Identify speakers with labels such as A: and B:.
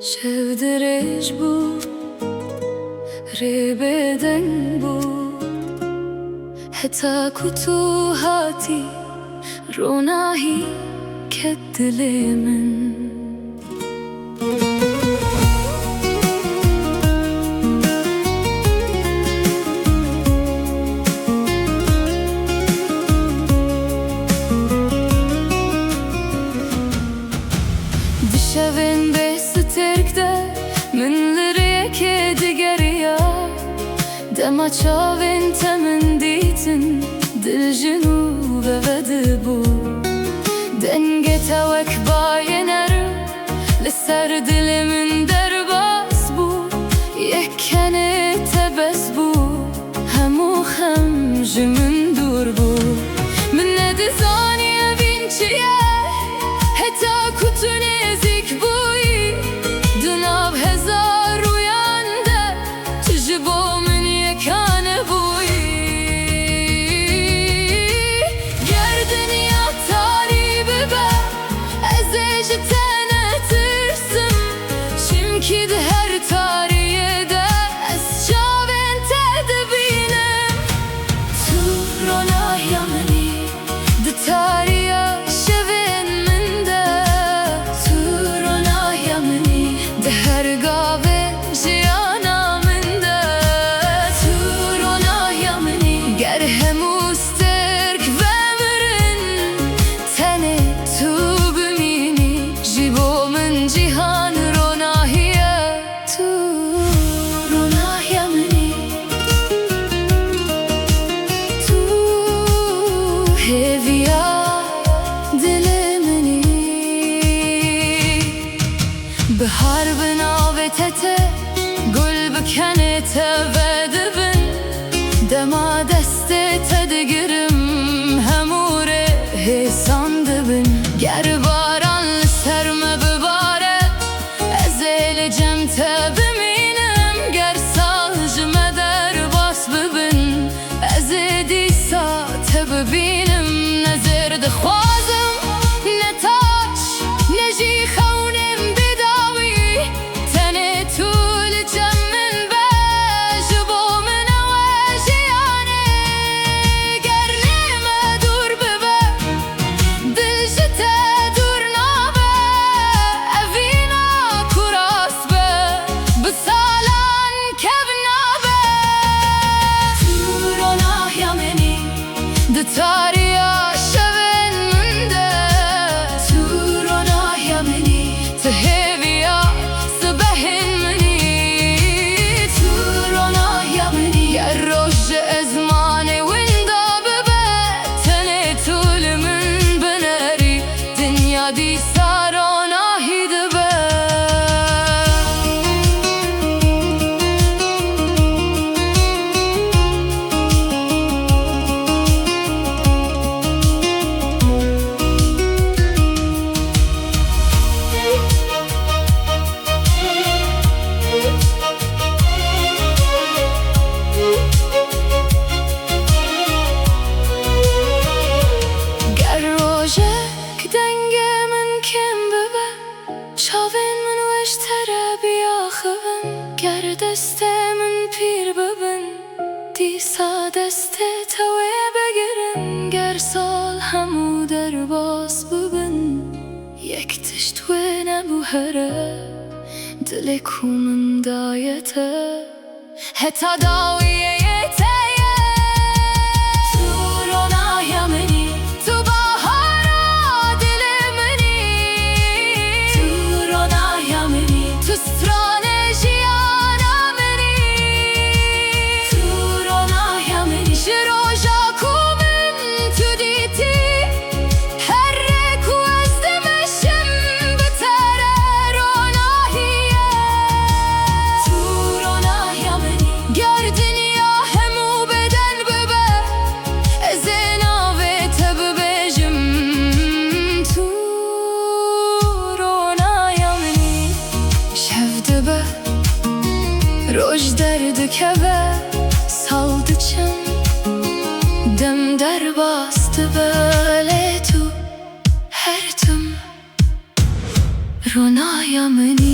A: شودرش بو ربدن بو حتی کتو هاتی روناهی کدل من دشوین بست ترکده من لریه که دیگریا دما چاوین تمن دیتن دل جنوب ود بو دنگ توک باینر لسر دل من در باس بو یکنه تبس بو همو خمج من دور بو من ندزانی بین چیه حتی کتو نزیک بوی دناب هزار رویانده تجبو من یکانه بوی گردنیا تاری ببه ازش تنه ترسم چمکی ده هر تاریه ده از چاوین تد بینم تو رونای منی ده تاریا شوین من ده تو رونای منی ده هر گاوه جیانا من ده تو رونای منی گر هموسترک ومرن تنه تو بمینی جیبو من جیهان روناییه تو رونای منی تو هویا دل منی بهار بناو تته گل بکنه تود بن دما دست تدگرم هموره حسان دبن گر باران سرم بباره از الجم تبمینم گر سالجم در باس ببن از دیسا تببینم نظر دخوازم نتاش نجی خونم بداوی تنه طول جمن باش بو من واجیانه گر نیمه دور ببه دل جته دور نابه اوینا کراس به بسالان کب نابه تو رونای منی ده تاریا شوین من ده تو رونای منی تهویا سبهن منی تو رونای منی گر روش ازمان وندا ببه تنه طول من بنری دنیا دیسا روناهی دبه گر روژک دنگ من کم ببه چاوین من وشتره بیا خوبن گر دست من پیر ببن دیسا دست توی بگرن گر سال همو در باس ببن یک تشت و نبو هره دل کومن دایته حتی داویه تیه تو رونای منی تو بهارا دل منی تو رونای منی تو سترانه جیانا منی تو رونای منی شروجا کومن تو دیتی هر رکو از دمشم بتره روناییه تو رونای منی گردنیا همو بدن ببه از ناوه تببجم تو رونای منی شفت به روش درد کبه سالد چم دم در باست بله تو هر تم رونای منی